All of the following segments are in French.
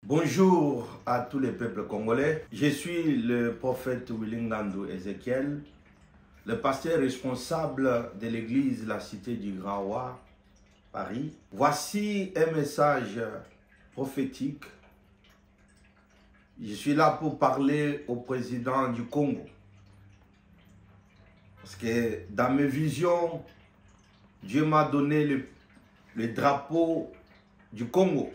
Bonjour à tous les peuples congolais. Je suis le prophète Wilingandou Ézéchiel, le pasteur responsable de l'église La Cité du Grand Roi, Paris. Voici un message prophétique. Je suis là pour parler au président du Congo. Parce que dans mes visions, Dieu m'a donné le drapeau du Congo.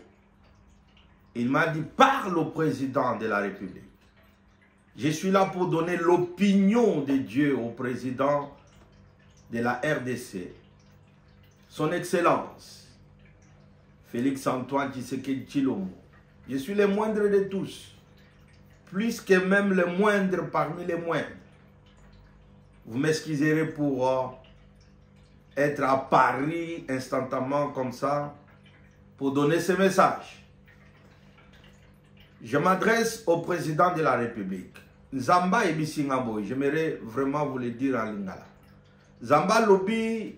Il m'a dit, parle au président de la République. Je suis là pour donner l'opinion de Dieu au président de la RDC. Son Excellence, Félix Antoine Tshisekedi Tshilombo. Je suis le moindre de tous. Plus que même le moindre parmi les moindres. Vous m'excuserez pour être à Paris instantanément comme ça, pour donner ce message. Je m'adresse au président de la République. Zamba Ebisingabo, j'aimerais vraiment vous le dire en lingala. Zamba lobi,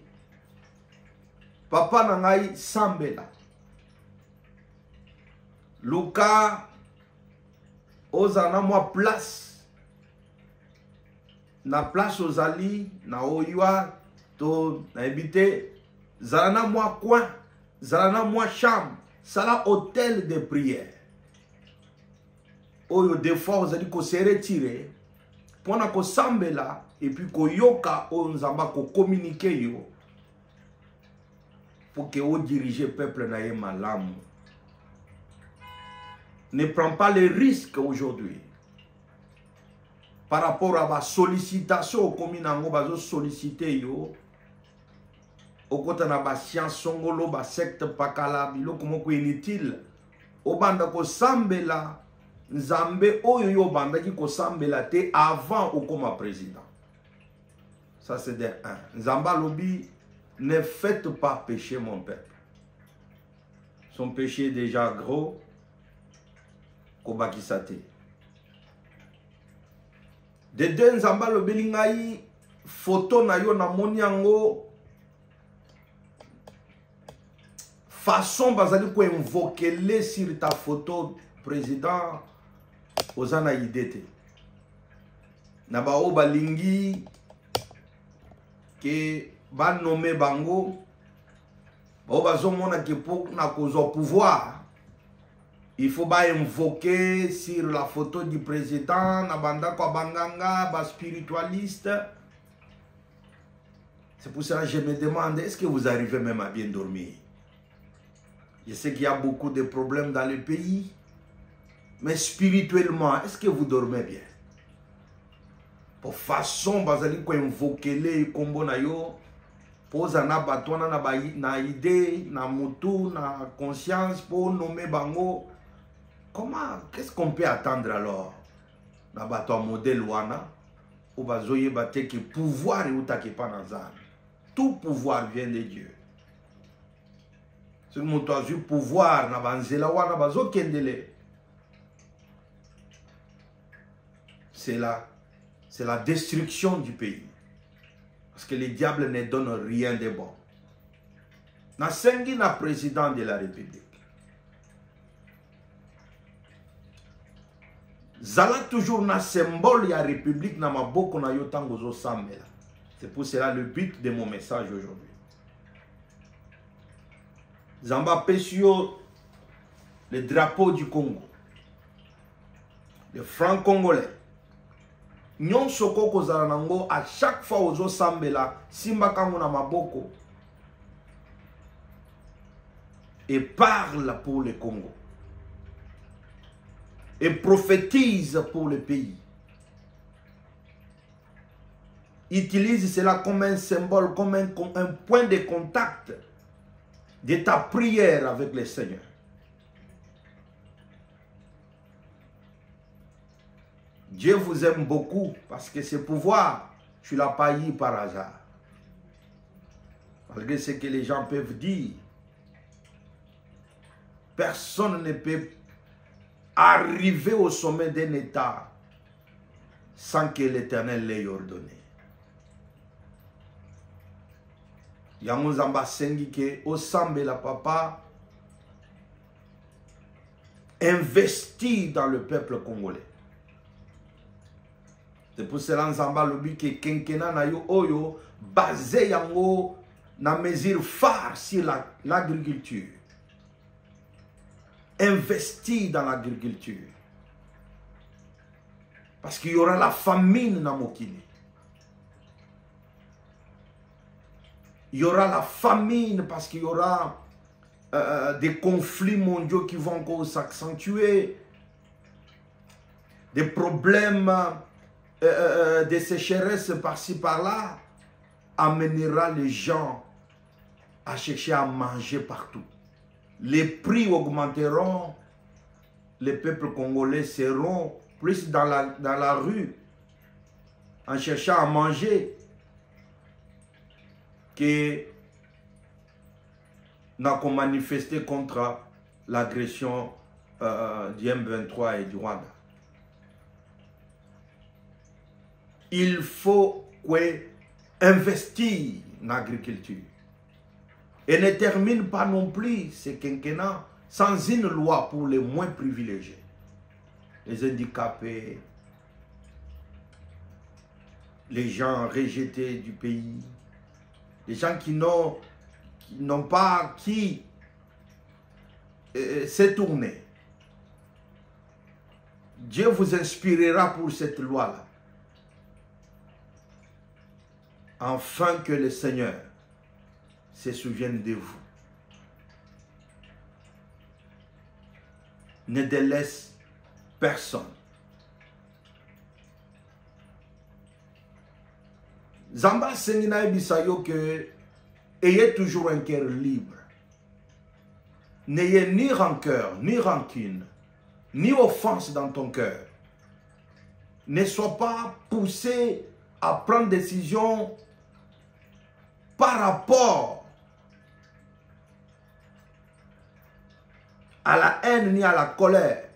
papa nangai sambela. Luka, ozana moi place. Na place ozali, na oyua, to na ebite. Zalana moi coin, zalana moi chambre. Sala hôtel de prière. Oyo des fois vous allez se retirer pour na ko sambela et puis ko yoka o nzamba ko communiquer yo pour que vous dirigez peuple na ye malamu. Ne prends pas les risques aujourd'hui par rapport à la sollicitation comme nango bazo solliciter yo au côté na ba science songolo ba secte pakala bilo comme ko inutile o banda ko sambela Nzambe oyo yo bandaki ko sambela te avant ou comme président. Ça c'est de 1. Nzamba lobi, ne faites pas pécher mon peuple. Son péché est déjà gros. Kobakisate. De 2, Nzamba lobi lingai photo na yo na moni yango façon bazali ko invoquer sur ta photo président. Ozana idete na ba o balingi ke ba nommé bango ba bazomona ke pour na kozo pouvoir il faut ba invoquer sur la photo du président na banda kwa banganga ba spiritualiste. C'est pour ça que je me demande, est-ce que vous arrivez même à bien dormir? Je sais qu'il y a beaucoup de problèmes dans le pays. Mais spirituellement, est-ce que vous dormez bien? Pour façon, bazali ko invoquer les combo na yo, posa na batona na idée, na mutu, na conscience pour nommer bango. Comment, qu'est-ce qu'on peut attendre alors? Na bato modèle wana, ou bazoye bate que pouvoir et utake pa nazan. Tout pouvoir vient de Dieu. Si nous avons pouvoir na banzela wana bazo kendele. C'est la destruction du pays. Parce que le diable ne donne rien de bon. Na sengi na président de la République. Zala toujours na symbole ya République na maboko na yotango zo sambela. C'est pour cela le but de mon message aujourd'hui. Zamba Pesio, le drapeau du Congo. Le franc congolais. Nyon soko kozala nango à chaque fois ozo sambela simba kango na maboko et parle pour le Congo et prophétise pour le pays. Utilise cela comme un symbole, comme un point de contact de ta prière avec le Seigneur. Dieu vous aime beaucoup parce que ce pouvoir, tu ne l'as pas eu par hasard. Malgré ce que les gens peuvent dire, personne ne peut arriver au sommet d'un État sans que l'Éternel l'ait ordonné. Yango Zamba sengi ke osambe la papa investit dans le peuple congolais. C'est pour cela Nzamba lobi que Kenkena na yo oyo basé yango na mesure phare sur l'agriculture. Investit dans l'agriculture. Parce qu'il y aura la famine dans Mokini. Il y aura la famine parce qu'il y aura des conflits mondiaux qui vont encore s'accentuer. Des problèmes de sécheresse par-ci par-là amènera les gens à chercher à manger partout. Les prix augmenteront, les peuples congolais seront plus dans la rue en cherchant à manger que n'a qu'on manifesté contre l'agression du M23 et du Rwanda. Il faut investir dans l'agriculture. Et ne termine pas non plus ce quinquennat sans une loi pour les moins privilégiés. Les handicapés, les gens rejetés du pays, les gens qui n'ont pas qui s'est tourné. Dieu vous inspirera pour cette loi-là. Afin que le Seigneur se souvienne de vous. Ne délaisse personne. Zamba Sengina Ebisayo que ayez toujours un cœur libre. N'ayez ni rancœur, ni rancune, ni offense dans ton cœur. Ne sois pas poussé à prendre des décisions par rapport à la haine ni à la colère,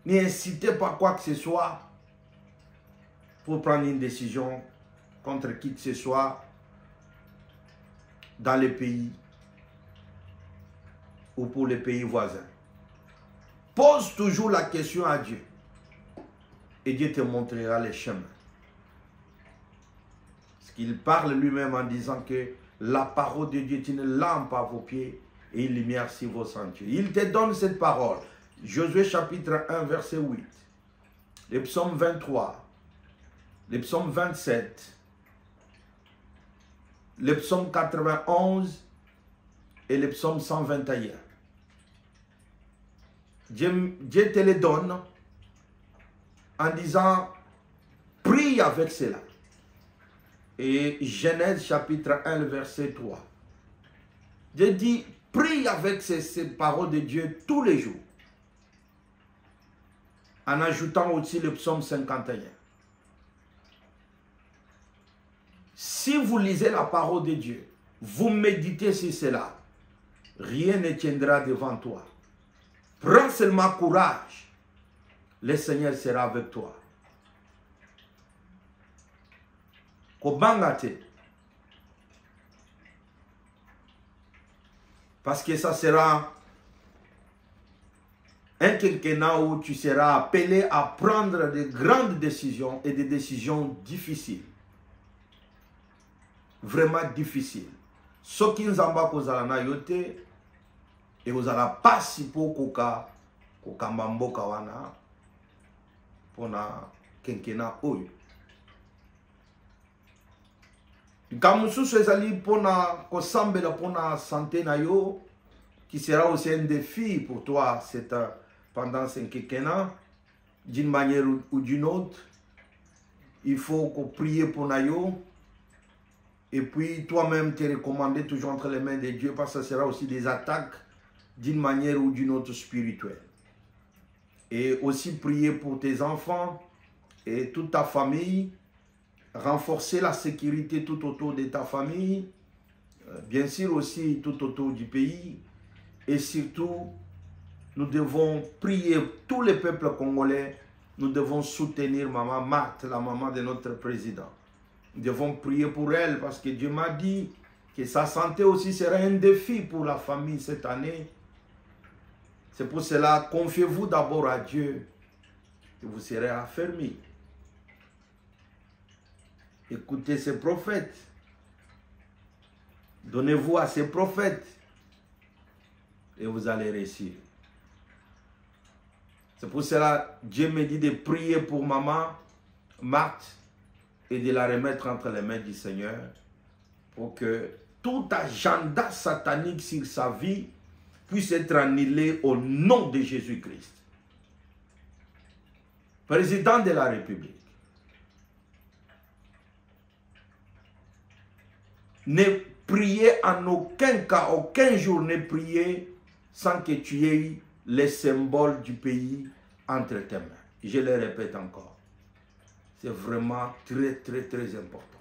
ni incité par quoi que ce soit pour prendre une décision contre qui que ce soit dans les pays ou pour les pays voisins. Pose toujours la question à Dieu et Dieu te montrera les chemins. Parce qu'il parle lui-même en disant que la parole de Dieu est une lampe à vos pieds et une lumière sur vos sentiers. Il te donne cette parole. Josué chapitre 1 verset 8. Le psaume 23. Le psaume 27. Le psaume 91 et le psaume 121. Dieu te les donne en disant, prie avec cela. Et Genèse chapitre 1, le verset 3. Dieu dit, prie avec ces paroles de Dieu tous les jours. En ajoutant aussi le psaume 51. Si vous lisez la parole de Dieu, vous méditez sur cela, rien ne tiendra devant toi. Prends seulement courage, le Seigneur sera avec toi. Kobangate. Parce que ça sera un quinquennat où tu seras appelé à prendre de grandes décisions et des décisions difficiles. Vraiment difficiles. Ce qui nous en va kozala na yote et vous allez passer pour koka mbamboka wana pona quinquennat oyo. Kamususu ezali pona kosambela pona santé na yo qui sera aussi un défi pour toi pendant ce quinquennat d'une manière ou d'une autre. Il faut qu'on prie pour Nayo et puis toi-même te recommander toujours entre les mains de Dieu parce que ce sera aussi des attaques d'une manière ou d'une autre spirituelle. Et aussi prier pour tes enfants et toute ta famille. Renforcer la sécurité tout autour de ta famille, bien sûr aussi tout autour du pays. Et surtout, nous devons prier tous les peuples congolais. Nous devons soutenir Maman Marthe, la maman de notre président. Nous devons prier pour elle parce que Dieu m'a dit que sa santé aussi sera un défi pour la famille cette année. C'est pour cela, confiez-vous d'abord à Dieu et vous serez affermis. Écoutez ces prophètes. Donnez-vous à ces prophètes et vous allez réussir. C'est pour cela Dieu me dit de prier pour maman Marthe et de la remettre entre les mains du Seigneur pour que tout agenda satanique sur sa vie puisse être annulé au nom de Jésus-Christ. Président de la République, ne priez en aucun cas, aucun jour ne priez sans que tu aies les symboles du pays entre tes mains. Je le répète encore. C'est vraiment très, très, très important.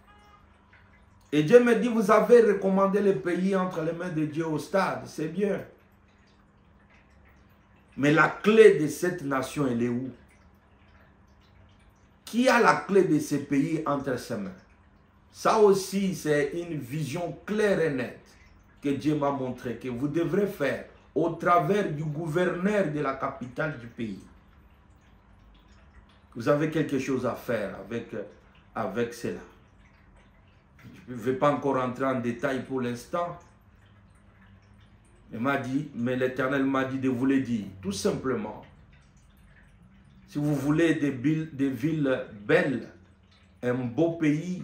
Et Dieu me dit, vous avez recommandé le pays entre les mains de Dieu au stade. C'est bien. Mais la clé de cette nation, elle est où? Qui a la clé de ce pays entre ses mains? Ça aussi, c'est une vision claire et nette que Dieu m'a montré, que vous devrez faire au travers du gouverneur de la capitale du pays. Vous avez quelque chose à faire avec cela. Je ne vais pas encore entrer en détail pour l'instant. Mais l'Éternel m'a dit de vous le dire, tout simplement. Si vous voulez des villes belles, un beau pays,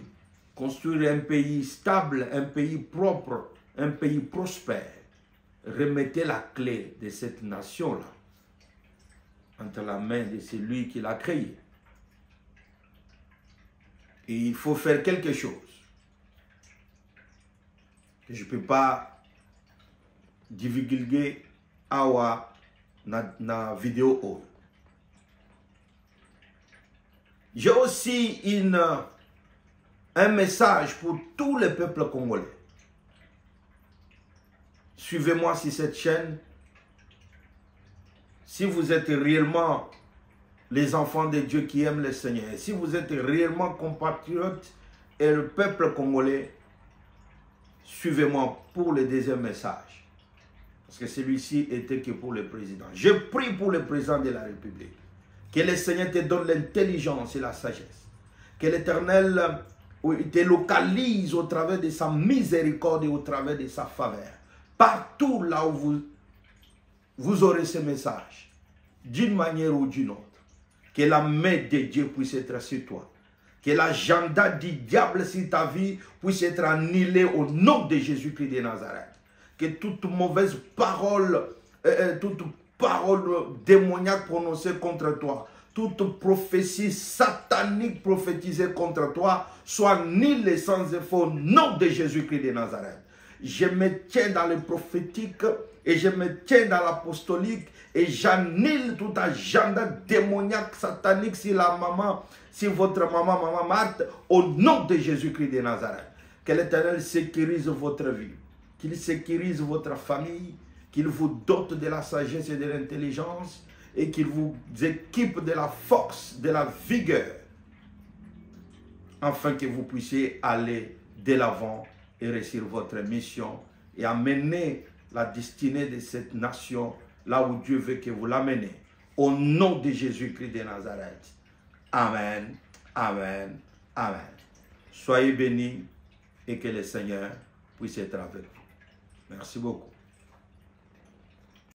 construire un pays stable, un pays propre, un pays prospère, remettez la clé de cette nation-là entre la main de celui qui l'a créé. Et il faut faire quelque chose. Je ne peux pas divulguer awa na vidéo. J'ai aussi un message pour tous les peuples congolais. Suivez-moi sur cette chaîne. Si vous êtes réellement les enfants de Dieu qui aiment le Seigneur, si vous êtes réellement compatriotes et le peuple congolais, suivez-moi pour le deuxième message. Parce que celui-ci était que pour le président. Je prie pour le président de la République. Que le Seigneur te donne l'intelligence et la sagesse. Que l'Éternel te localise au travers de sa miséricorde et au travers de sa faveur. Partout là où vous aurez ce message, d'une manière ou d'une autre. Que la main de Dieu puisse être sur toi. Que l'agenda du diable sur ta vie puisse être annulé au nom de Jésus-Christ de Nazareth. Que toute mauvaise parole, toute parole démoniaque prononcée contre toi, toute prophétie satanique prophétisée contre toi, soit annulée sans effet au nom de Jésus-Christ de Nazareth. Je me tiens dans le prophétique et je me tiens dans l'apostolique et j'annule tout agenda démoniaque satanique sur la maman, sur votre maman Marthe, au nom de Jésus-Christ de Nazareth. Que l'Éternel sécurise votre vie, qu'il sécurise votre famille, qu'il vous dote de la sagesse et de l'intelligence et qu'il vous équipe de la force, de la vigueur, afin que vous puissiez aller de l'avant et réussir votre mission et amener la destinée de cette nation là où Dieu veut que vous l'amenez. Au nom de Jésus-Christ de Nazareth. Amen, amen, amen. Soyez bénis et que le Seigneur puisse être avec vous. Merci beaucoup.